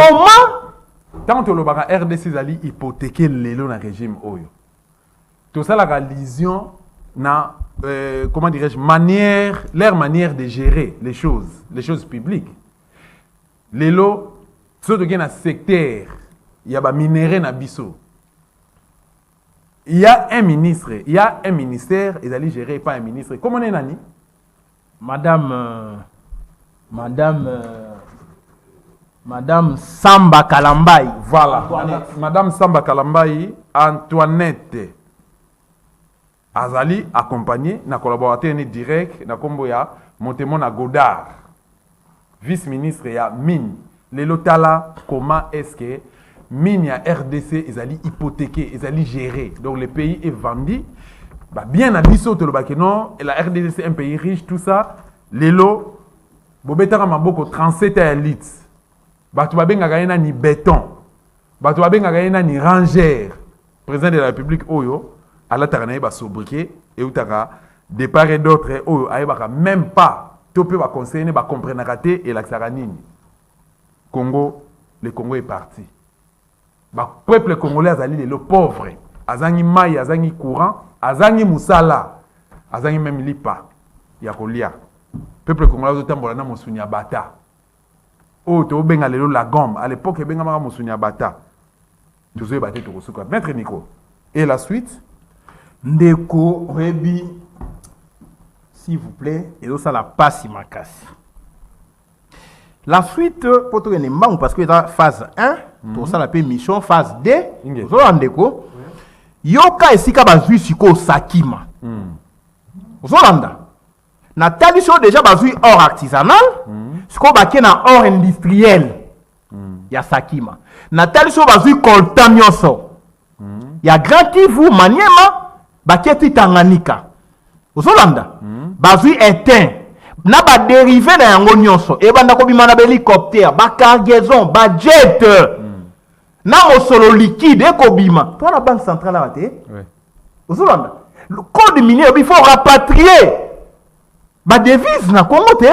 Comment? Tant que le RDC a hypothéqué le régime Oyo. Tout ça, la vision, na, comment dirais-je, leur manière de gérer les choses publiques. Les lots, ceux qui sont secteur, il y a des minéraux na biso. Il y a un ministre, il y a un ministère, ils allaient gérer pas un ministre. Comment on est nani? Madame Samba Kalambai. Voilà. Madame Samba Kalambai, Antoinette. Azali accompagné, na collaborateur direct, na kombo ya Montemon na Godard. Vice-ministre ya mine. Les lotala, comment est-ce que mine ya RDC, ils allaient hypothéquer, ils allaient gérer. Donc le pays est vendu. Bah, bien à Bissot, non, et la RDC c'est un pays riche, tout ça. Les lots, Bobetara Maboko, 37 élites. Batouba Benga Gaïna ni béton. Batouba Benga Gaïna ni rangère. Président de la République, Oyo, à la Taranaï, ba sobriquet, et Outara, de part et d'autre, Oyo, Aïbaka, même pas, Topé va conseiller, va comprendre raté, et la Xaranini. Congo, le Congo est parti. Le peuple congolais a le pauvre. Azangi maï, azangi courant, azangi moussala, azangi même lipa. Yakolia. Peuple congolais a tambola na mosunya bata. Oh, tu benga lelo la gomme. À l'époque, benga mara mosunya bata. Tu sais baté to kosuka. Maître Nico. Et la suite? Ndeko Rebi, s'il vous plaît, et ça la passe makasi. La suite, pour tout le monde, parce que dans phase 1, pour ça la paix mission, phase 2, vous avez Ndeko. Yoka esika bazui siko sakima. Vous avez Nathalie Cho déjà bazui or artisanal, siko baké na or industriel. Ya sakima. Nathalie Cho bazui coltan nyonso. Ya Grand Kivu Maniema baké Tanganyika. Vous avez bazui éteint. Na ba dérivé na yango nyonso. E banda ko bima na hélicoptère, ba cargaison, ba jet. Na mosolo liquide e ko bima. Toi la banque centrale a été? Oui. Vous avez le code minier, il faut rapatrier. Ba devise na Congo te?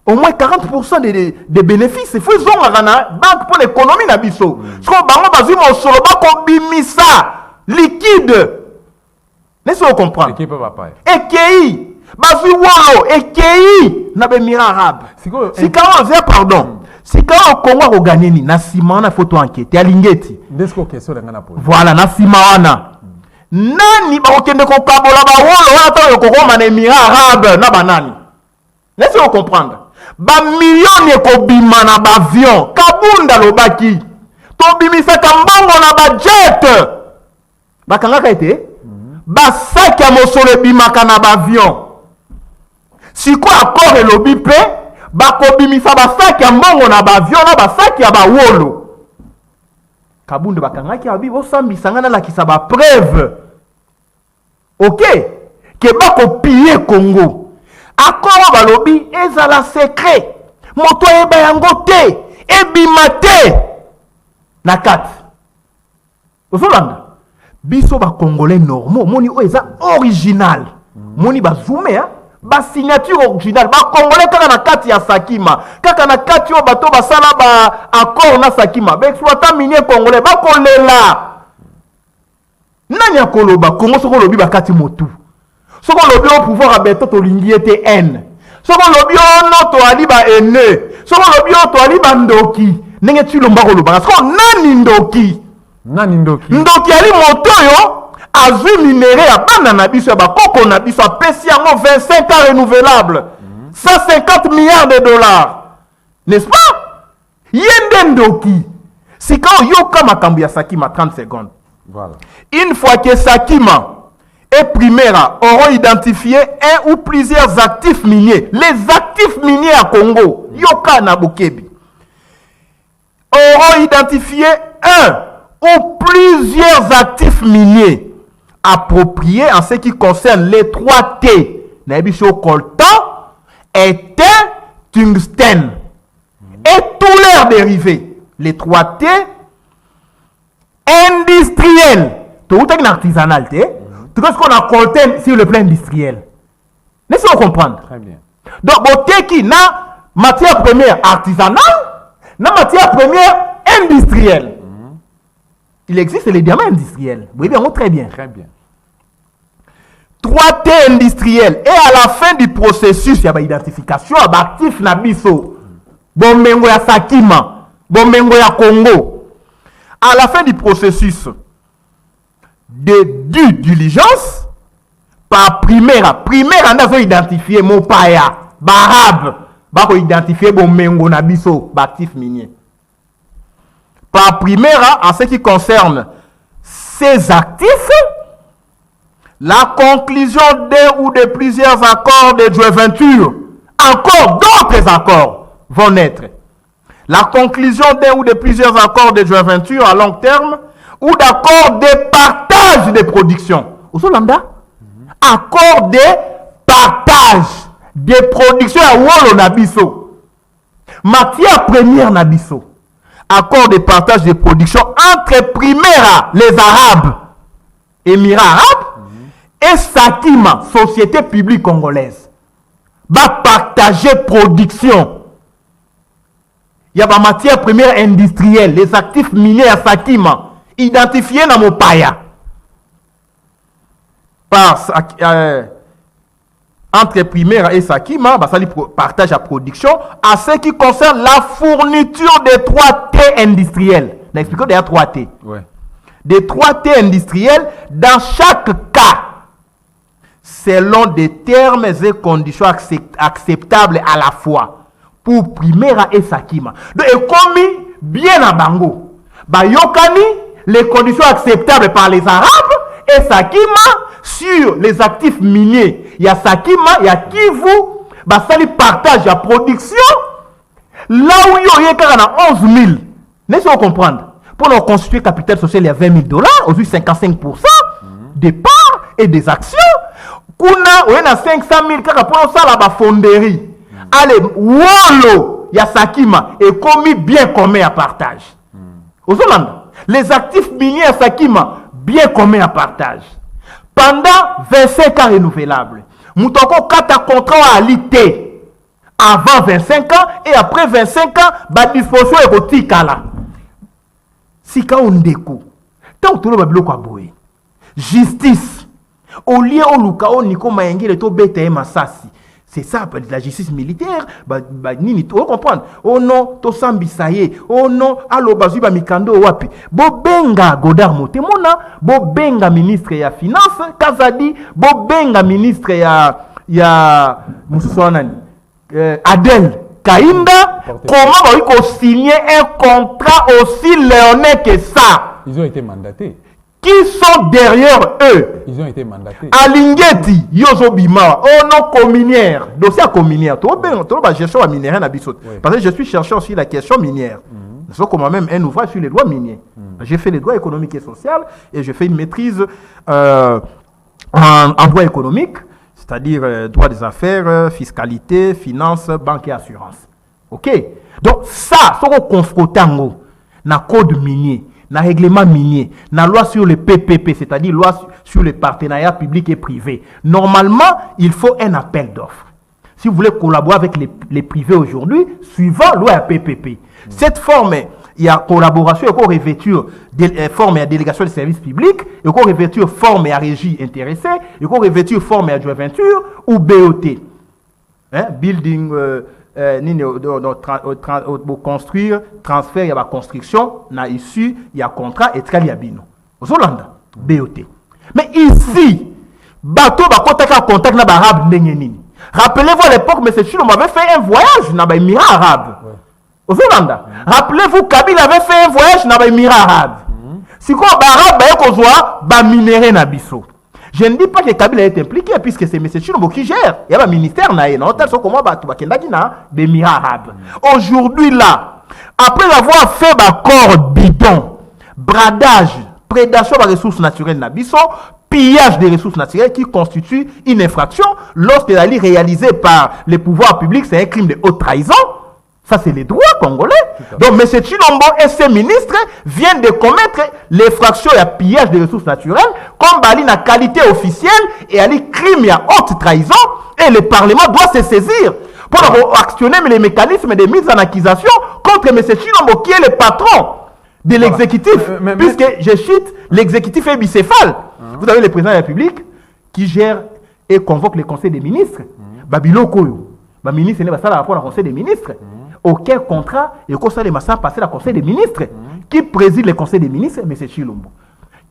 Au moins 40% des bénéfices. Il faut qu'ils ont la banque pour l'économie na biso. Parce que bango bazui mosolo ba ko bimisa liquide. Laissez-vous comprendre. Équipe papa. EKI. Bazui wolo EKI na be mira arabe. Si quand on pardon. Si quand on Congo gagner ni na sima na photo enquête ya lingeti. Ndesco question ngana po. Voilà na sima wana. Nani ba okende ko kabola ba wolo ata yo ko ma na mira arabe na banani. Laissez-vous comprendre. Ba millions ko bima na ba avion. Kabunda lobaki. To bimisa kambongo na ba jet. Ba kanga ka été? Ba sac ya mosole bimaka na ba avion. Si quoi accord et lobby pe, ba kobimisa ba sac ya mbongo na ba avion na ba sac ya ba wolo. Kabunde bakangaki abi bo sambisa ngana la kisa ba preuve. OK? Ke ba ko piller Congo. Accord ba lobby ezala secret. Moto eba yango te, ebimate na kat. Ozolanda. Biso ba congolais normaux, moni o eza original. Moni ba zoomé hein. Ba signature originale ba congolais kaka na kati ya Sakima kaka na kati yo bato basala ba accord na Sakima ba exploitant minier congolais ba kolela nani akoloba Congo soko lobi ba kati motu soko lobi au pouvoir abeto to lingiete N soko lobi no to ali ba ene soko lobi to ali ba ndoki ndenge tu lomba koloba soko nani ndoki ali moto yo azui minéré à banana biso ya bakoko na biso apesi yango 25 ans renouvelable 150 milliards de dollars n'est-ce pas yende ndoki sika yoka makambo ya Sakima 30 secondes voilà une fois que Sakima et Primera auront identifié un ou plusieurs actifs miniers les actifs miniers à Congo yoka na Bokebi auront identifié un ou plusieurs actifs miniers appropriés en ce qui concerne les 3 T. Nabiso coltan, étain, tungstène. Et tous leurs dérivés. Les 3 T industriels. Tout est artisanal. Tout ce qu'on a coltan sur le plan industriel. Laissez-vous comprendre. Très bien. Donc, beauté qui n'a matière première artisanale, Na matière première industrielle. Il existe les diamants industriels. Vous voyez bien, très bien. Très bien. 3T industriels. Et à la fin du processus, il y a l'identification à l'actif Nabiso. Bomengo ya Sakima. Bomengo ya Congo. À la fin du processus de due diligence, par primaire, on a identifié mon paya, barab, on identifié Bomengo Nabiso, l'actif minier. Par primaire, en ce qui concerne ces actifs, la conclusion d'un ou de plusieurs accords de jointure, encore d'autres accords vont naître. La conclusion d'un ou de plusieurs accords de jointure à long terme ou d'accords de partage de production. Au Solanda, accord de partage de production à Wolo Nabiso. Matière première Nabiso. Accord de partage de production entre primaire les Arabes, Émirats Arabes, et Sakima, Société publique congolaise. Va partager production. Il y a ma matière première industrielle, les actifs miniers à Sakima, identifiés dans mon paya. Entre primaire et Sakima, ça partage la production à ce qui concerne la fourniture des 3T industriels. N'expliquons déjà 3T. Ouais. Des 3T industriels dans chaque cas, selon des termes et conditions acceptables à la fois pour primaire et Sakima. Donc, et comme bien à Bango, Bayokani, les conditions acceptables par les Arabes et Sakima sur les actifs miniers. Il y a Sakima, il y a Kivu, ça lui partage la production. Là où il y a 11 000, n'est-ce pas comprendre? Pour nous constituer capital social, il y a 20 000 $, aujourd'hui 55% des parts et des actions. Kuna, il y a 500 000 pour ça la fonderie. Allez, Wolo, il y a Sakima, et commis bien commun à partage. Aux Hollande, les actifs miniers à Sakima, bien commun à partage. Pendant 25 ans renouvelables, Moutoko 4 contrats à l'IT. Avant 25 ans et après 25 ans, la disposition est au Tikala. Si quand on découvre, tant que tout le monde justice, au lieu où Lukao Niko Mayengi le to bete Masasi. C'est ça, la justice militaire. Nini, tu comprendre? Oh non, to sambisaye. Oh non, allo bazuba mikando wapi. Bobenga Godard Motemona, bobenga ministre ya finance, Kazadi, bobenga ministre ya Moussouanani, Adel Kainda. Comment va signer un contrat aussi léonin que ça? Ils ont été mandatés. Qui sont derrière eux? Ils ont été mandatés. Alingeti, Yozo Bima, oh non, cominière, dossier cominière. Tu vois, gestion à minière, parce que je suis chercheur sur la question minière. C'est comme même un ouvrage sur les droits miniers. J'ai fait les droits économiques et sociaux et je fais une maîtrise en droit économique, c'est-à-dire droit des affaires, fiscalité, finance, banque et assurance. Ok? Donc, ça, c'est qu'on confronte dans le code minier. Dans le règlement minier, dans la loi sur le PPP, c'est-à-dire loi sur les partenariats publics et privés. Normalement, il faut un appel d'offres. Si vous voulez collaborer avec les privés aujourd'hui, suivant loi PPP. Cette forme, il y a collaboration, il y a revêture forme à délégation de services publics, il y a revêture forme à régie intéressée, il y a revêture forme à jointure ou BOT. Hein? Building... pour construire, transfert, il y a la construction, na issue, il y a contrat et il y a bino. Aux Hollande, BOT. Mais ici, bateau, contact na arabe n'engenini. Rappelez-vous à l'époque, M. Chilombo avait fait un voyage dans les Émirats arabes. Aux Hollande. Rappelez-vous, Kabila avait fait un voyage dans les Émirats arabes. Si quoi, arabe, il y a minéré na biso. Je ne dis pas que Kabila est impliqué, puisque c'est M. Chilombo qui gère. Il y a un ministère, des Émirats arabes. Aujourd'hui, là, après avoir fait l'accord bidon, bradage, prédation des ressources naturelles, pillage des ressources naturelles qui constitue une infraction, lorsqu'elle est réalisée par les pouvoirs publics, c'est un crime de haute trahison. Ça, c'est les droits congolais. Donc, M. Chilombo et ses ministres viennent de commettre l'effraction et le pillage des ressources naturelles, comme Bali na qualité officielle et Ali crime et haute trahison, et le Parlement doit se saisir pour actionner les mécanismes de mise en accusation contre M. Chilombo, qui est le patron de l'exécutif. Puisque, je cite, l'exécutif est bicéphale. Vous avez le président de la République qui gère et convoque le conseil des ministres. Babilo Koyo. Le ministre n'est pas ça le rapport au conseil des ministres. Aucun contrat et au conseil des massacres passé au conseil des ministres. Qui préside le conseil des ministres? M. Chilombo.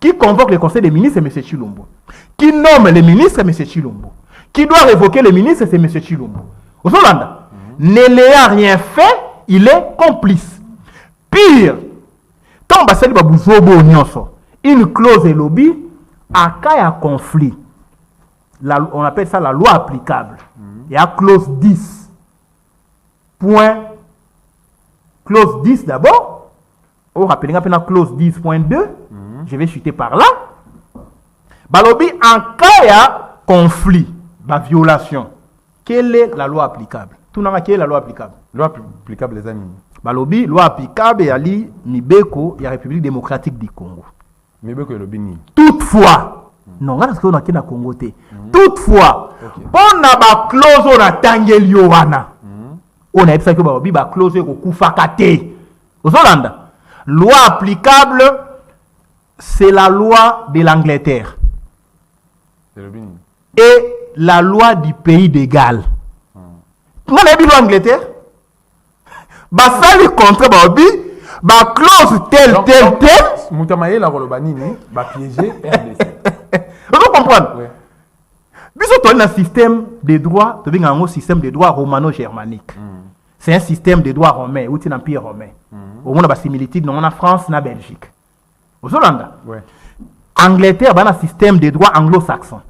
Qui convoque le conseil des ministres? M. Chilombo. Qui nomme les ministres? M. Chilombo. Qui doit révoquer les ministres? C'est M. Chilombo. Au Zolanda, ne l'ayant rien fait, il est complice. Pire, tant une clause de lobby à cas de conflit. On appelle ça la loi applicable. Il y a clause 10. Point. Clause 10 d'abord. On rappelle la clause 10.2. Je vais chuter par là. Balobi, en cas de conflit, de violation, quelle est la loi applicable? Tout n'a quelle est la loi applicable? Loi applicable les amis. Balobi, loi applicable, Ali Mibeko, il y a République démocratique du Congo. Mibeko et le Bini. Toutefois, non, regarde ce qu'on a dans le Congo. Toutefois, on a ma clause, on a tangel yowana. On a dit que Balobi, ma clause, on a koufakate. Aux Hollande, loi applicable, c'est la loi de l'Angleterre. C'est le Bini. Et la loi du pays d'égal. Vous avez vu l'Angleterre? Ça le contrat, la clause telle. Moutamaye la Rolobanini, va piéger RDC. Vous comprenez? Vous avez un système de droit, un système de droit romano-germanique. C'est un système de droit romain, ou un empire romain. Au moins, il y a des similitudes dans la France et la Belgique. Aux Hollande. Angleterre, il y a un système de droit anglo-saxon.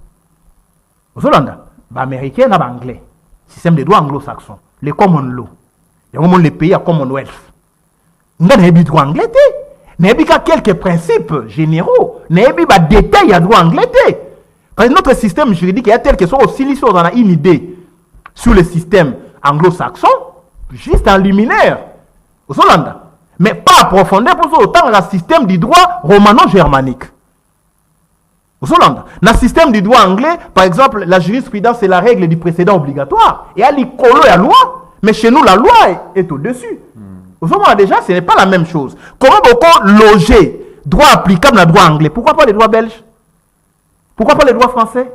Aux Hollande, les Américains, il y a l'anglais. Système de droit anglo-saxon. Les common law. Il y a les pays à Commonwealth. Il y a des droits anglais. Il y a quelques principes généraux. Il y a des détails à droit anglais. Parce que notre système juridique, il y a tel que soit aussi si on a une idée sur le système anglo-saxon, juste en liminaire. Aux Hollande. Mais pas approfondir pour autant le système du droit romano-germanique. Aux Hollande. Dans le système du droit anglais, par exemple, la jurisprudence c'est la règle du précédent obligatoire. Et elle y colle la loi, mais chez nous, la loi est au-dessus. Aux Hollande, déjà, ce n'est pas la même chose. Comment beaucoup loger droit applicable dans le droit anglais? Pourquoi pas les droits belges? Pourquoi pas les droits français?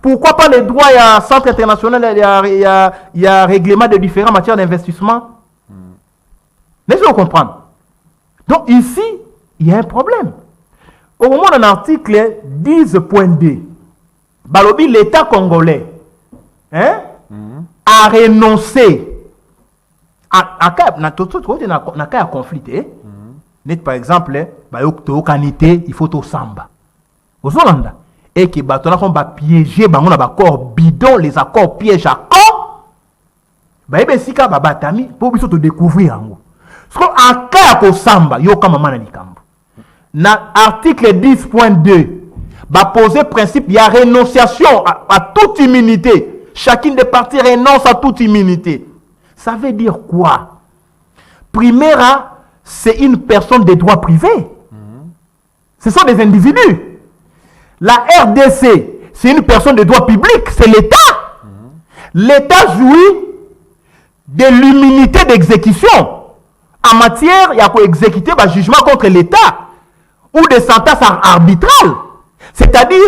Pourquoi pas les droits, il y a centre international, il y a règlement de différentes matières d'investissement? Laissez-vous comprendre. Donc ici, il y a un problème. Au moment d'un article 10.2, Balobi, l'État congolais a renoncé à cas conflit. Par exemple, il faut au Samba. Aux Hollande. Et que va piéger les accords bidons, les accords pièges à corps. Pour te découvrir. En cas de Samba, il y a l'article 10.2 va poser principe, il y a renonciation à toute immunité. Chacune des parties renonce à toute immunité. Ça veut dire quoi? Primera, c'est une personne de droit privé. Ce sont des individus. La RDC, c'est une personne de droit public, c'est l'État. L'État jouit de l'immunité d'exécution. En matière, il y a qu'à exécuter un jugement contre l'État ou des sentences arbitrales. C'est-à-dire,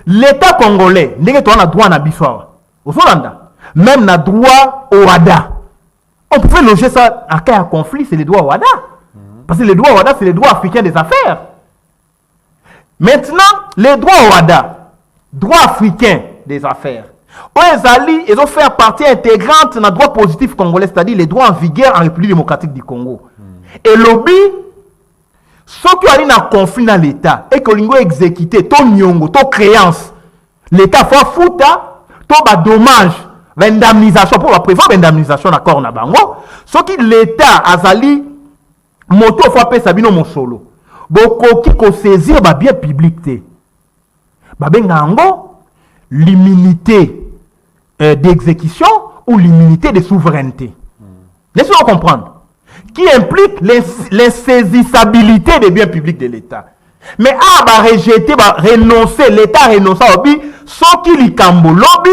l'État congolais, il y a droit à l'histoire. Au Hollande, même le droit au WADA. On peut loger ça en cas de conflit, c'est le droit au WADA. Parce que le droit au WADA, c'est le droit africain des affaires. Maintenant, le droit au WADA, droit africain des affaires, ils ont fait partie intégrante dans le droit positif congolais, c'est-à-dire les droits en vigueur en République démocratique du Congo. Et lobby, ceux qui ont un conflit dans l'État et qui ont exécuté ton nyongo, ton créance, l'État fait fouta, ton dommage, l'indemnisation, pour prévoir l'indemnisation d'accord na bango, ceux qui l'État a zali, moto fois pe sabino mon solo. Boko qui ko saisir ba bien public té. Ba bengango l'immunité d'exécution ou l'immunité de souveraineté. Laissez-moi comprendre. Qui implique l'insaisissabilité des biens publics de l'État. Mais rejeter, renoncer, l'État renonce au bi, sans qu'il y cambo lobby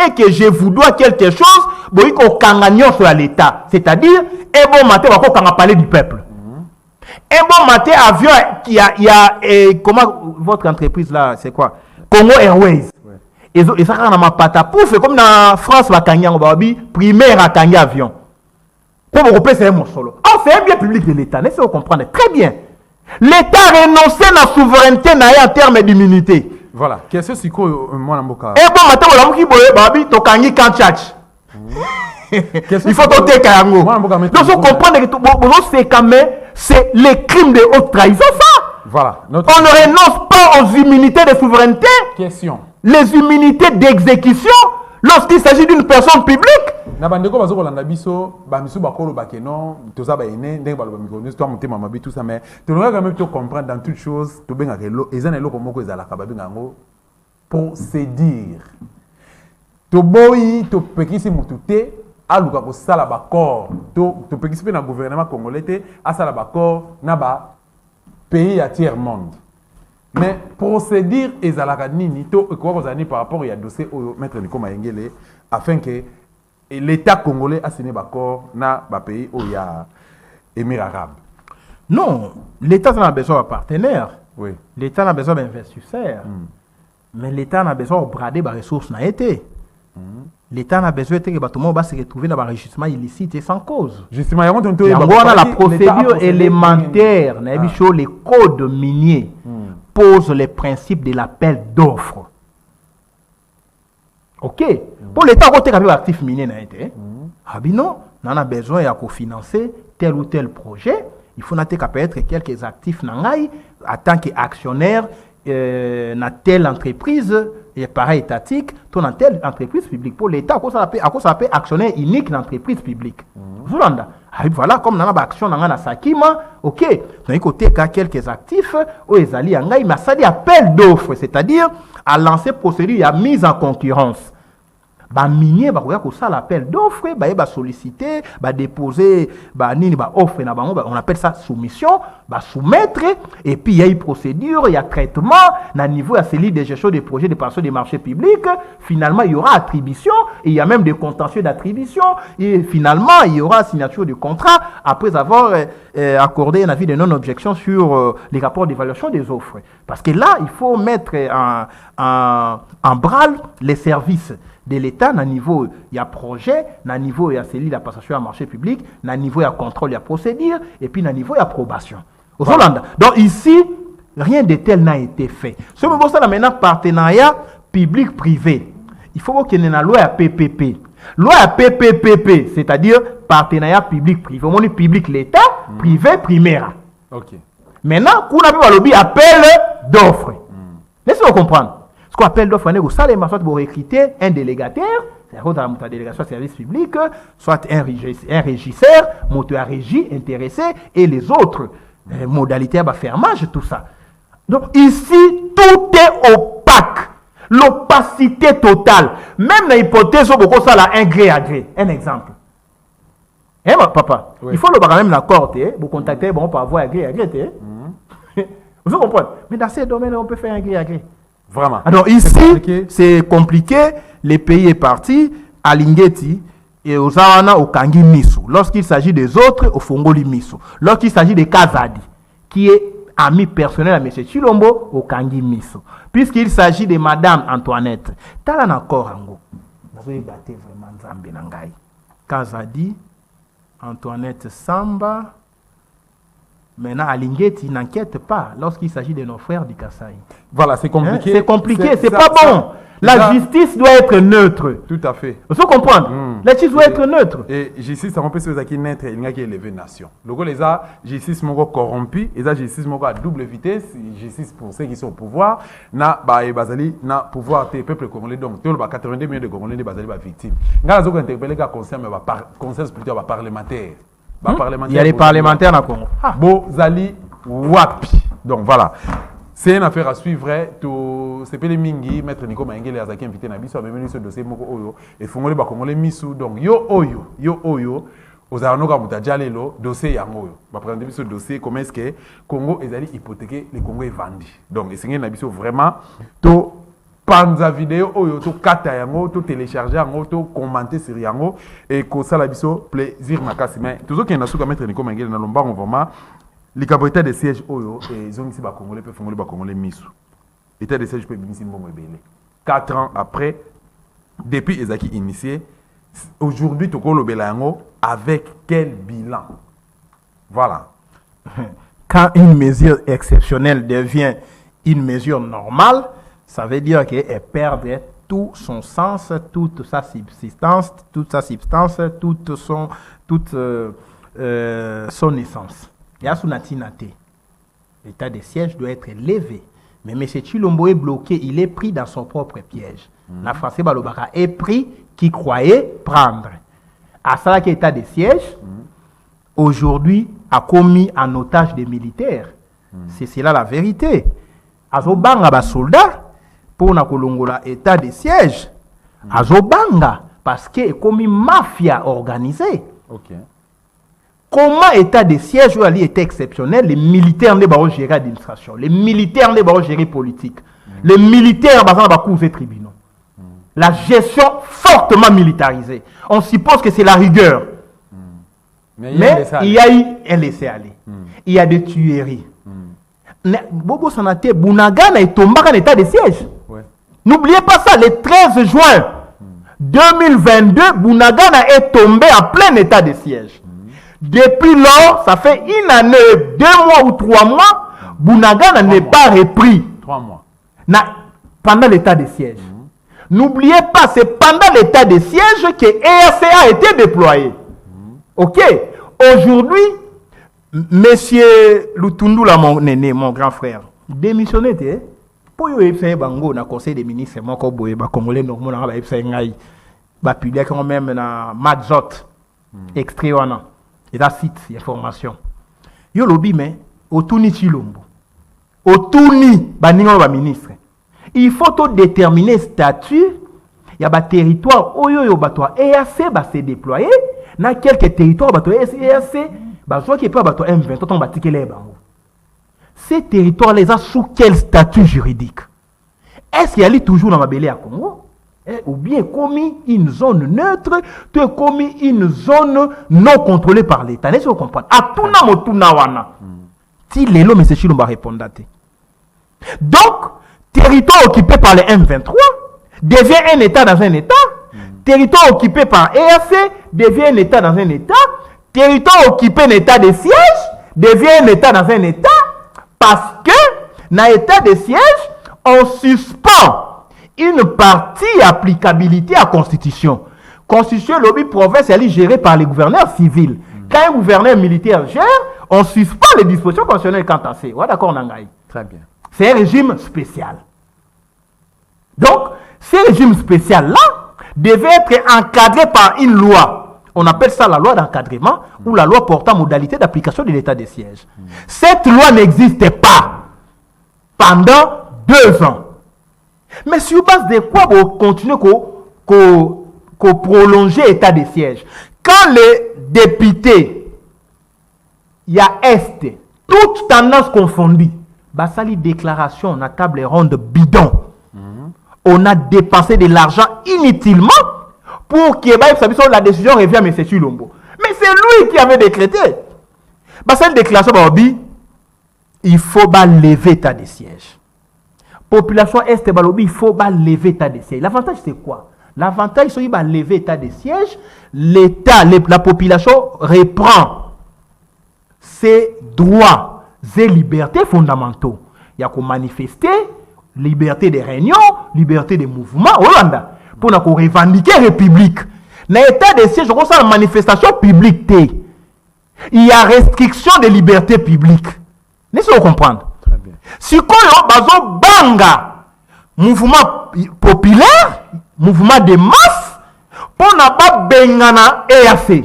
et que je vous dois quelque chose, boiko kanga nyonso ya l'état, c'est-à-dire un bon matin bako kanga palais du peuple. Un bon matin avion qui a comment votre entreprise là, c'est quoi? Congo Airways. Et ça na mapata pouf comme na France ba kanyango babi primaire à kangi avion. Pour vous c'est un solo. Ah, c'est un bien public de l'état, n'est-ce pas comprendre très bien. L'état renonçait à la souveraineté en termes d'immunité. Voilà. Question c'est quoi moi namboka? Et bon matin on qui boye babi to kangi kan tchatch. Il faut toter kayango. Donc vous comprenez que c'est quand même c'est les crimes de haute trahison ça. Voilà. On ne renonce pas aux immunités de souveraineté. Question. Les immunités d'exécution lorsqu'il s'agit d'une personne publique. Na bandeko bazo kolanda biso ba misu bakolo bakeno toza ba ene ndenge baloba mikono histoire motema mabi tout ça mais tu dois quand même te comprendre dans toute chose to benga kelo ezana eloko moko ezala ka babinga ngo procédure to boyi to pekisi mutute aluka ko sala ba corps to pekisi pe na gouvernement congolais te asala ba corps na ba pays à tiers monde. Mais procédure ezalaka nini to ko kozani par rapport ya dossier au maître Nico Mayengele afin que l'État congolais a signé d'accord na ba pays où il y a Émirats arabes. Non, l'État a besoin de partenaires. Oui. L'État a besoin d'investisseurs. Mais l'État a besoin de brader des ressources na été. L'État a besoin que tout le monde va se retrouver dans un enrichissement illicite et sans cause. Justement, il y a la procédure élémentaire, les codes miniers posent les principes de l'appel d'offres. Ok. Pour l'État, on a un actif minier. Ah bien non, on a besoin de financer tel ou tel projet. Il faut peut-être quelques actifs en tant qu'actionnaire dans telle entreprise, et pareil étatique, dans telle entreprise publique. Pour l'État, à quoi ça s'appelle actionnaire unique dans l'entreprise publique. Voilà, comme dans l'action dans la Sakima, ok, d'un côté, il y a quelques actifs, mais ça dit appel d'offres, c'est-à-dire à lancer procédure, il y a mise en concurrence. Ba minier ba koya ko ça l'appel d'offre ba solliciter ba déposer ba nini ba offre na bango on appelle ça soumission ba soumettre et puis il y a une procédure il y a traitement na niveau à celui de gestion des projets de participation des marchés publics finalement il y aura attribution et il y a même des contentieux d'attribution et finalement il y aura signature du contrat après avoir accordé un avis de non-objection sur les rapports d'évaluation des offres parce que là il faut mettre en branle les services de l'État, à niveau, il y a projet, à niveau, il y a celui de la passation à marché public, à niveau, il y a contrôle, il y a procédure, et puis à niveau, il y a approbation. Aux Hollande. Donc ici, rien de tel n'a été fait. Ce moment là maintenant, partenariat public-privé. Il faut qu'il y ait une loi à PPP. Loi à PPPP, c'est-à-dire partenariat public-privé. On dit public l'État, privé primaire. Ok. Maintenant, qu'on a vu appel d'offres. Laissez-vous comprendre. Ce qu'on appelle d'offres, c'est les marchands pour recruter un délégataire, c'est-à-dire dans la délégation de service public, soit un régisseur, moteur régie, intéressé, et les autres modalités de fermage, tout ça. Donc ici, tout est opaque. L'opacité totale. Même dans l'hypothèse où beaucoup ça un gré à gré. Un exemple. Hein, papa? Oui. Il faut le quand même l'accord, vous contactez, bon, pour avoir un gré à gré. Vous comprenez? Mais dans ces domaines, on peut faire un gré à gré. Vraiment. Alors ici, c'est compliqué. Le pays est parti à Lingeti et aux Awana au Kangi Misu. Lorsqu'il s'agit des autres, au Fongoli Misu. Lorsqu'il s'agit de Kazadi, qui est ami personnel à M. Chilombo, au Kangi Misu. Puisqu'il s'agit de Madame Antoinette. Talan encore Ango. Vous avez battu vraiment Nzambe Nangai. Kazadi, Antoinette Samba. Maintenant, à Lingeti, n'inquiète pas lorsqu'il s'agit de nos frères du Kasaï. Voilà, c'est compliqué. C'est compliqué, c'est pas bon. La justice doit être neutre. Tout à fait. Il faut comprendre. La justice doit être neutre. Et justice, ça peut se faire qu'il neutre, il n'y a qu'à élever nation. Le gars, les a justice moko corrompu, les a justice moko à double vitesse, justice pour ceux qui sont au pouvoir, na bazali na pouvoir des peuples congolais donc tout le 82 millions de Congolais des bazali victimes. Nga zo interpeller ka conseil mais conseil plutôt parlementaire. Il y a des parlementaires dans le Congo. Bozali wapi. Donc voilà. C'est une affaire à suivre. C'est pas les mingi, maître Nico Mayengele Azaki invité na biso, même ce dossier moko oyo et fongole ba Congolais misu donc yo oyo ozanoka mutajalo dossier yango oyo. Ba prendre biso dossier comment est-ce que Congo ezali hypothéqué, le Congo est vendu. Donc essayez na biso vraiment to panza vidéo oyo to kata yango to télécharger yango to commenter sur yango et ko sala biso plaisir makasi mais toujours qu'il y a suka mettre Nico Mengele na lombango vraiment likambo état de siège oyo et zongisi ba congolais pe fongoli ba congolais misu état de siège pe bimisi mbongo ebele 4 ans après depuis ezaki initié aujourd'hui to ko lobela yango avec quel bilan voilà. Quand une mesure exceptionnelle devient une mesure normale, ça veut dire qu'elle perdrait tout son sens, toute sa subsistance, toute son essence. Il y a son atinate. L'état de siège doit être levé. Mais M. Tshilombo est bloqué, il est pris dans son propre piège. La Français Balobaka est pris qui croyait prendre. À ça, l'état de siège, aujourd'hui, a commis en otage des militaires. C'est cela la vérité. Azobanga ba soldat pour na kolongola état de siège. Azobanga parce que commis mafia organisée. OK. Comment état de siège ali était exceptionnel, les militaires ne ba gérer l'administration, les militaires ne ba gérer politique. Les militaires ba ba cours et tribunaux. La gestion fortement militarisée. On suppose que c'est la rigueur. Mais il y a eu un laisser-aller. Il y a des tueries. Bobo Sanate, Bunagana est tombé en état de siège. Ouais. N'oubliez pas ça, le 13 juin 2022, Bunagana est tombé en plein état de siège. Depuis lors, ça fait une année, 2 mois ou 3 mois, Bunagana n'est pas repris. 3 mois. Pendant l'état de siège. N'oubliez pas, c'est pendant l'état de siège que EAC a été déployé. Ok, aujourd'hui, Monsieur Lutundula, mon aîné, mon grand frère, démissionné, pour y faire bango na conseil des ministres, moi comme boye ba congolais normalement ba faire ngai ba publier quand même na Madzot extrait wana et la site information. Yo lobi mais otuni Tshilombo. Otuni ba ningo ba ministre. Il faut tout déterminer statut, il y a ba territoire oyo yo ba toi EAC ba se déployer. Na quelques territoires bato EAC bazo qui peut bato M20 ton batike les bango. Ces territoires les a sous quel statut juridique? Est-ce qu'il y a toujours dans mabélé à Congo ou bien commis une zone neutre, tu as commis une zone non contrôlée par l'État? N'est-ce que vous comprenez? A tout na motuna wana. Si lelo M. Tshilombo répondre. Donc, territoire occupé par les M23 devient un État dans un État. Territoire occupé par EAC devient un État dans un État. Territoire occupé un État de siège devient un État dans un État. Parce que, dans l'état de siège, on suspend une partie applicabilité à la Constitution. Constitution, lobby province, elle est gérée par les gouverneurs civils. Quand un gouverneur militaire gère, on suspend les dispositions constitutionnelles quant à ça. Ouais, d'accord, Nangaï. Très bien. C'est un régime spécial. Donc, ce régime spécial-là devait être encadré par une loi. On appelle ça la loi d'encadrement ou la loi portant modalité d'application de l'état de siège. Cette loi n'existait pas pendant 2 ans. Mais sur base de quoi vous continuez à prolonger l'état de siège? Quand les députés, il y a Est, toutes tendances confondues, basali déclaration, on a table ronde bidon. On a dépensé de l'argent inutilement pour que la décision revienne à M. Tshilombo. Mais c'est lui qui avait décrété. Cette déclaration, il faut lever l'état de siège. Population Est, il faut lever l'état de siège. L'avantage, c'est quoi? L'avantage, c'est qu'il lever l'état de siège. L'État, la population reprend ses droits et libertés fondamentaux. Il y a qu'à manifester. Liberté de réunion, liberté de mouvement, Hollanda, pour nous revendiquer la République. Dans l'état de siège, on a une manifestation publique. Il y a restriction de liberté publique. N'est-ce que vous comprenez? Très bien. Si on a banga, mouvement populaire, mouvement de masse, pour n'a pas bengana EAC.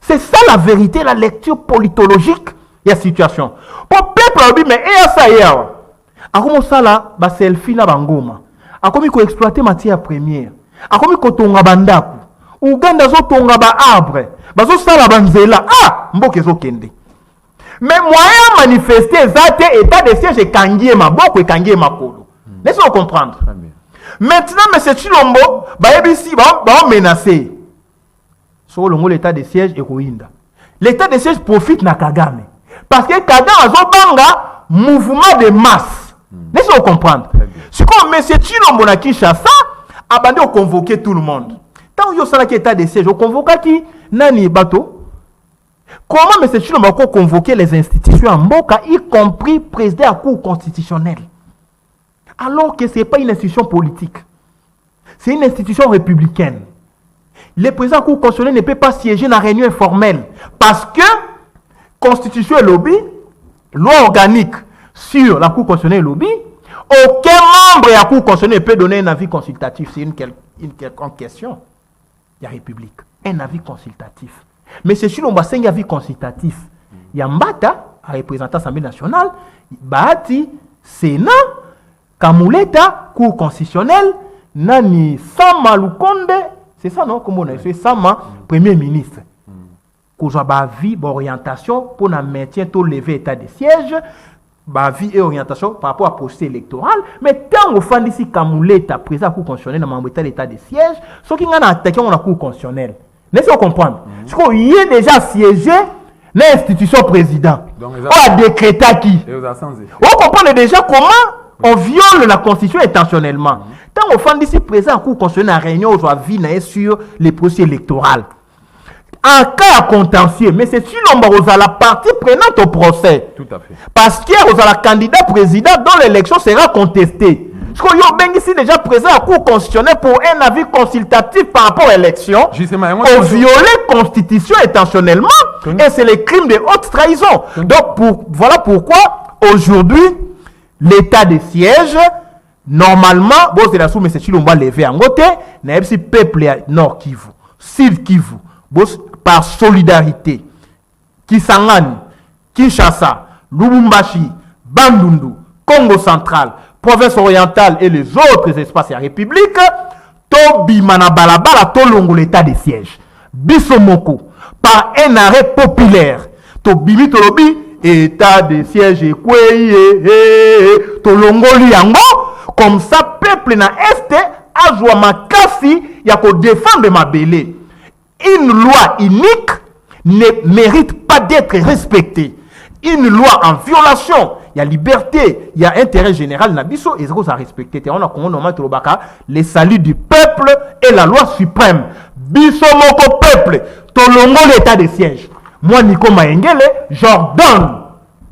C'est ça la vérité, la lecture politologique de la situation. Pour le peuple, mais EAC, akomo sala ba selfie na bangoma akomi ko exploiter matière première akomi ko tonga bandaku Uganda zo tonga ba arbre bazo sala banzela mboke zo kende mais moyen manifester zate état de siège kangié maboko et kangié makolo. Laissez-nous comprendre. Maintenant, M. Chilombo, ici, va menacer. Sur l'état de siège et Rwanda. L'état de siège profite na Kagame. Parce que Kagame a un mouvement de masse. Laissez-vous comprendre. C'est comme M. Chilombo na Kinshasa a bandé de convoquer tout le monde. Tant que vous avez l'état de siège, vous convoquez qui? Nani Bato. Comment M. Chilombo a convoqué les institutions en Mboka, y compris président à cour constitutionnelle? Alors que ce n'est pas une institution politique. C'est une institution républicaine. Le président de la Cour constitutionnelle ne peut pas siéger dans la réunion informelle parce que Constitution et lobby, loi organique sur la Cour constitutionnelle et lobby, aucun membre de la Cour constitutionnelle ne peut donner un avis consultatif. C'est une quelconque question. Il y a République. Un avis consultatif. Mais c'est sur un avis consultatif. Il y a Mbata, à représenter l'Assemblée nationale, Bahati, Sénat, Kamuleta, Cour constitutionnelle, Nani Sama Lukonde, c'est ça non? Comment on a fait Sama, Premier ministre. Qu'on a avis, orientation pour le maintien de lever état de siège, avis et orientation par rapport à procès électoral. Mais tant qu'on fait ici Kamuleta, président de la Cour constitutionnelle, dans l'état de siège, ce qui a attaqué la Cour constitutionnelle. Laissez-vous comprendre. Parce qu'il est déjà siégé dans l'institution président. On a décrété qui? On comprend déjà comment on viole la Constitution intentionnellement. Tant qu'on fait ici présent en Cour constitutionnelle, en réunion, on doit vivre sur les procès électoraux. En cas de contentieux, mais c'est si l'on a la partie prenante au procès. Tout à fait. Parce qu'il y a la candidat président dont l'élection sera contestée. Parce qu'on y a ici déjà présent en Cour constitutionnelle pour un avis consultatif par rapport à l'élection. On viole la Constitution intentionnellement. Et c'est les crimes de haute trahison. Donc, voilà pourquoi aujourd'hui, l'état de siège, normalement, bon, c'est la soumise, c'est on va lever en côté, mais si peuple Nord Kivu, Sud Kivu, par solidarité, Kisangani, Kinshasa, Lubumbashi, Bandundu, Congo central, province orientale et les autres espaces de la République, Tobi Manabalabala, Tolongo l'état de siège, Bisomoko, par un arrêt populaire, Tobi Tolobi, état de siège et Tolongoli yango, comme ça, peuple na Est a joué ma kasi, ya ko défendre ma belé. Une loi unique ne mérite pas d'être respectée. Une loi en violation, il y a liberté, il y a intérêt général, Nabiso, et ça respecté. On a comment le salut du peuple et la loi suprême. Biso moko peuple, Tolongo l'état de siège. Moi, Nico Maengele, j'ordonne.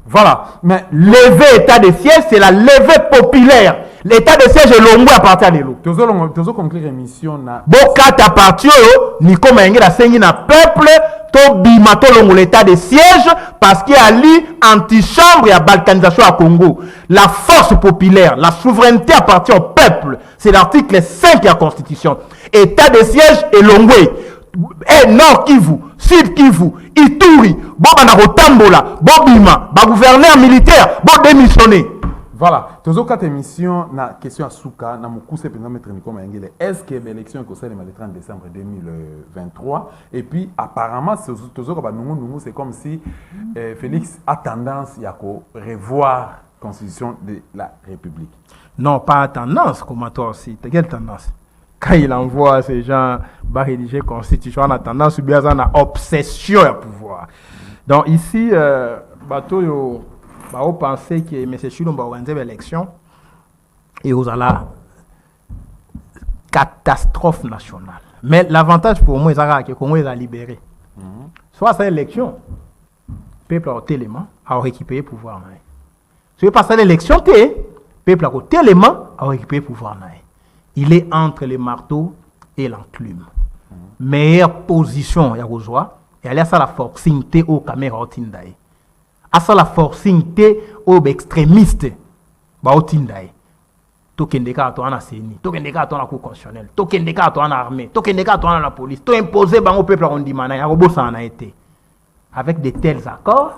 Voilà. Mais lever état de siège, c'est la levée populaire. L'état de siège est longo à partir de l'eau. Tu as conclure l'émission. Boka à partir de Nico Maengele a saigné na peuple, to bimato longo l'état de siège, parce qu'il y a li antichambre et à balkanisation à Congo. La force populaire, la souveraineté appartient au peuple. C'est l'article 5 de la Constitution. État de siège est longo. Nord Kivu, Sud Kivu, Ituri, Bobana Rotambola, Bobima, gouverneur militaire, Bo démissionné. Voilà, tous les quatre émissions, na question à Souka, na Moukousse, président Maître Nico Maengele, est-ce que l'élection est concernée le 30 décembre 2023? Et puis, apparemment, c'est comme si Félix a tendance à revoir la constitution de la République. Non, pas tendance, comme toi aussi. Quelle tendance? Quand il envoie ces gens à rédiger la constitution, on a tendance ou bien on a obsession à pouvoir. Donc ici, bateau on pensait que M. Chilombo va organiser l'élection et vous allez catastrophe nationale. Mais l'avantage pour moi, c'est que Congo est libéré. Soit cette élection, le peuple a tellement à récupérer le pouvoir. Si vous passez l'élection, le peuple a tellement à récupérer le pouvoir. Il est entre le marteau et l'enclume. Meilleure position, il y a besoin. Et elle a la forcing au caméra Tindaï. À la forcing aux extrémistes. Tindaï. Tokendeka à toi en CENI. Tokendeka à toi en Cour constitutionnelle. Tokendeka à toi en armée. Tokendeka à toi en la police. Tout imposé au peuple rondimana. Il y a robot ça en a été. Avec de tels accords,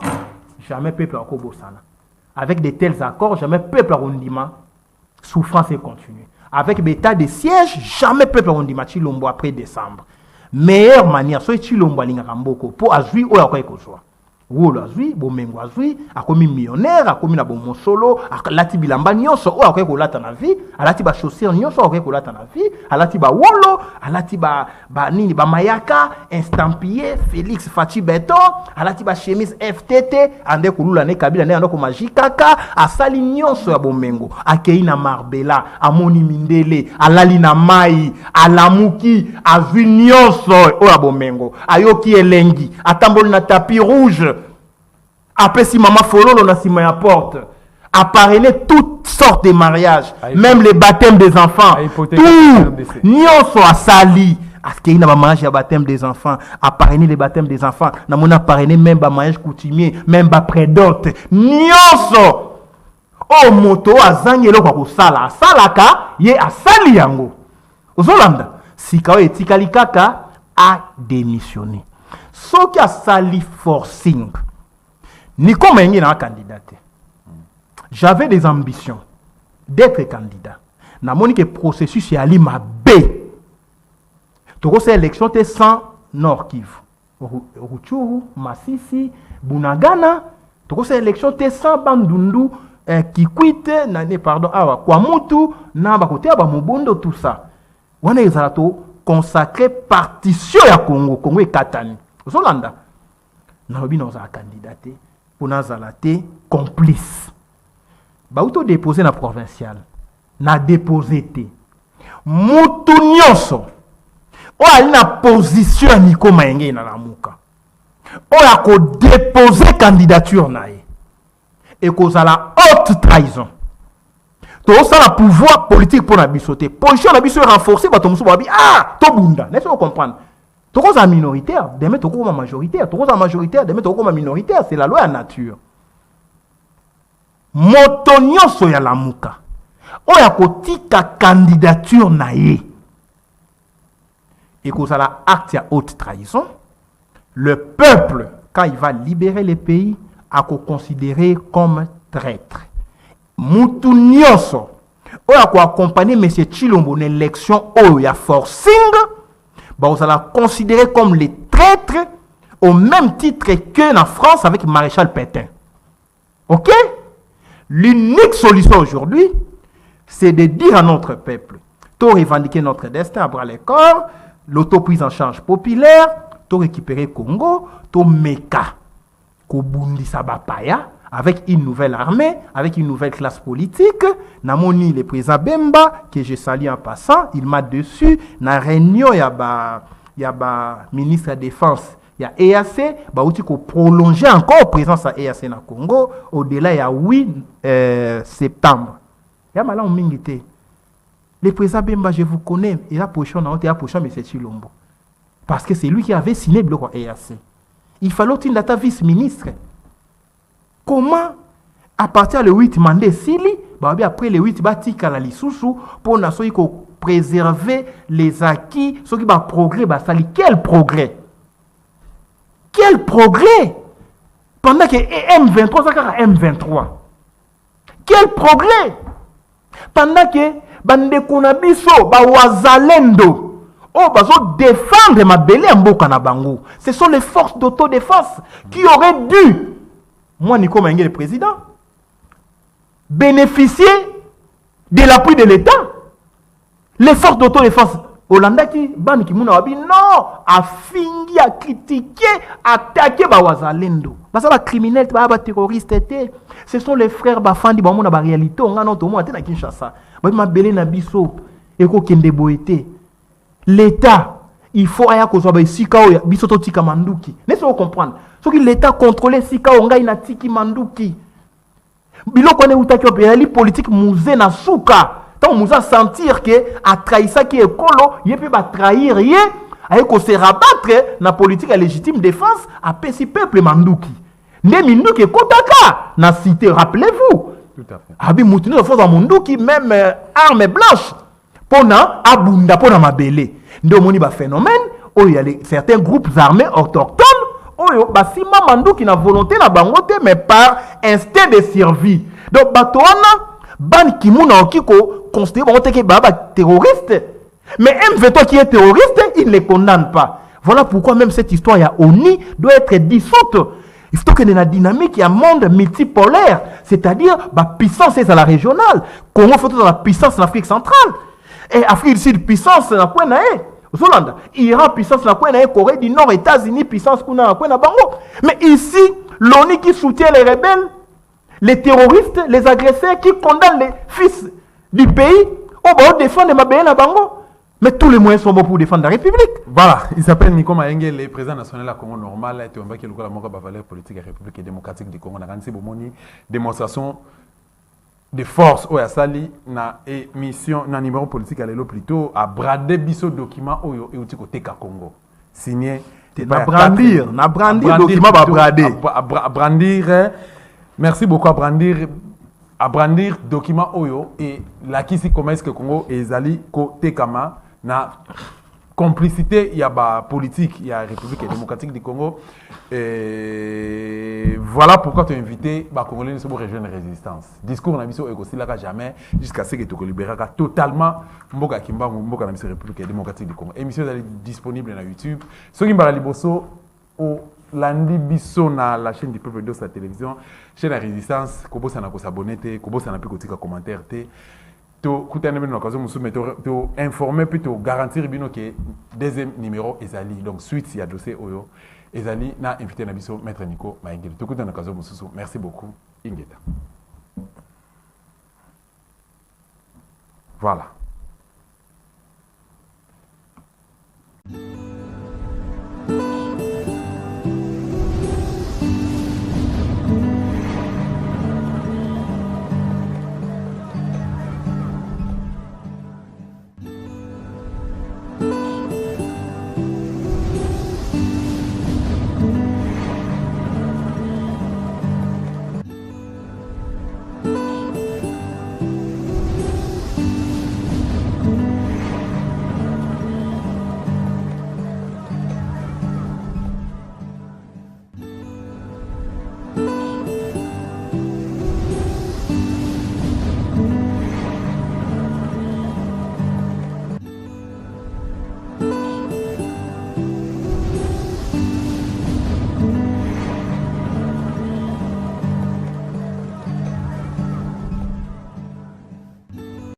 jamais peuple a Kobosana. Avec de tels accords, jamais peuple rondima. Souffrance et continue. Avec l'état de siège, jamais peuple rondima Chilombo après décembre. Meilleure manière, soit Chilombo l'ingamboko pour agir ou à quoi que ce soit. wolo azwi bomengo azwi akomi millionnaire akomi na bomosolo alati bilamba nyonso oyo akoki kolata na vie alati ba chaussure nyonso akoki kolata na vie alati ba wolo alati ba nini ba mayaka estampillé Félix Fachi Beton alati ba chemise FTT ande kulula ne kabila ne andoko majikaka asali nyonso ya bomengo akei na Marbella amoni mindele alali na mai alamuki azwi nyonso oyo bomengo ayoki elengi atamboli na tapis rouge apesi mama fololo na sima ya porte a parrainé toutes sortes de mariages même les baptêmes des enfants tout nyonso asali askei na ba mariage ya baptême des enfants a parrainé les baptêmes des enfants na mona parrainé même ba mariage coutumier même ba prédote nyonso o moto azangi eloko kosala asalaka ye asali yango ozolanda sika etikali kaka a démissionné soki asali forcing ni comme un candidat. J'avais des ambitions d'être candidat. Na moni que processus est ali ma B. Toko cette élection était sans Nord Kivu. Ruchuru, Masisi, Bunagana. Toko cette élection était sans Bandundu, Kikwite, nane pardon, awa Kwamutu, na bakote aba Mobondo tout ça. Wana ezalato consacré partition ya Congo, Congo et Katani. Zolanda. Na obi na za candidaté. Pour nazalate complice. Ba auto déposé na provincial. Na déposé te. Mutu nyonso. O ali na position Nico Maenge na lamuka. O ya ko déposer candidature na ye. Et cause la haute trahison. To ça la pouvoir politique pour na bisoté. Position na biso renforcer ba to musu ba bi to bunda. Laissez-vous comprendre. Toko za minoritaire, demain toko ma majoritaire. Toko za majoritaire, demain toko ma minoritaire. C'est la loi à nature. Moto nyonso ya lamuka. Oya kotika candidature na ye. Et cause la acte ya haute trahison. Le peuple, quand il va libérer les pays, a considéré comme traître. Mutu nyonso. Oya ko accompagner M. Chilombo l'élection oya forcing. Vous allez considérer comme les traîtres au même titre que en France avec Maréchal Pétain. Ok? L'unique solution aujourd'hui, c'est de dire à notre peuple, de revendiquer notre destin à bras les corps, l'autoprise en charge populaire, de récupérer Congo, de meka, Kobundi Sabapaya, avec une nouvelle armée, avec une nouvelle classe politique. Namoni le président Bemba, que je salue en passant, il m'a dessus. Na réunion, il y a ministre de la Défense, il y a EAC, bah aussi qu'on prolonger encore présence à EAC na Congo, au-delà il y a 8 septembre. Il y a malin mingité. Le président Bemba, je vous connais, il a poché en il a poché M. Chilombo. Parce que c'est lui qui avait signé le bloc EAC. Il fallait une data vice-ministre. Comment, à partir du 8 mandé Sili, après le 8 batika la lisusu, pour préserver les acquis, ceux qui va progrès, quel progrès? Quel progrès? Pendant que M23, ça a M23. Quel progrès? Pendant que bande konabiso, wazalendo, défendre ma belle mboka na bango. Ce sont les forces d'autodéfense qui auraient dû, moi, Nico Maenge, le président, bénéficier de l'appui de l'État. Les forces d'autodéfense Hollanda qui, ban qui mouna wabi, non, a fini, a critiqué, a attaqué Bawazalendo. Parce que les criminels, les terroristes, ce sont les frères Bafandi, qui ont la réalité, on a notre mot à Kinshasa. Ma belé na biso, et ko kende boete. L'État, il faut aya ko soit sika o biso to tika manduki. Laissez-vous comprendre. Ce que l'État contrôlait sika o ngai na tiki manduki. Biloko ne utaki opéali politique musée na souka. Tant nous a sentir que a trahi ça qui est colo, il peut pas trahir yé, avec qu'on se rabattre na politique à légitime défense à pesi peuple manduki. Ne minduki kotaka na cité, rappelez-vous. Tout à fait. Abi moutine de force à manduki même arme blanche. Pona abunda pona mabele. Ndo moni ba phénomène où il y a certains groupes armés autochtones où ba sima manduki na volonté na bangote mais par instinct de survie. Donc batoana ban kimuna okiko considéré que baba terroriste. Mais M23 qui est terroriste, il ne les condamne pas. Voilà pourquoi même cette histoire ya ONI doit être dissoute. Il faut que dans la dynamique, il y a un monde multipolaire, c'est-à-dire la puissance est à la régionale. Congo faut dans la puissance en Afrique centrale. Et Afrique du Sud, puissance na quoi na Zolanda. Iran, puissance na quoi na Corée du Nord, États-Unis, puissance na quoi na Bango. Mais ici, l'ONU qui soutient les rebelles, les terroristes, les agresseurs, qui condamnent les fils du pays, on va défendre ma na Bango. Mais tous les moyens sont bons pour défendre la République. Voilà, il s'appelle Nico Maenge, le président national de la Congo normal, et on va qu'il y ait la valeur politique et république et démocratique du Congo. On a une démonstration de force au Yassali, na émission, na numéro politique à l'élo plutôt, à brader biso document au côté Congo. Signé. Na brandir document à brader. À brandir, merci beaucoup à brandir document oyo et la qui si comment est-ce que Congo et Zali côté Kama na complicité il y a ba politique il y a République démocratique du Congo et voilà pourquoi tu as invité ba Congolais sur rejoindre la résistance discours na biso aussi là jamais jusqu'à ce que tu libérera totalement mboka kimba mboka na biso République démocratique du Congo émission est disponible na YouTube ceux qui mbara liboso au Landi biso na la chaîne du peuple de la télévision chaîne la résistance kobo sana ko s'abonner te kobo sana pe kotika commentaire te to kutana bino okazo musu meto to informer puis to garantir bino que deuxième numéro ezali donc suite si y a dossier oyo ezali na invité na biso maître Nico Maengeli to kutana okazo musu merci beaucoup ingeta voilà.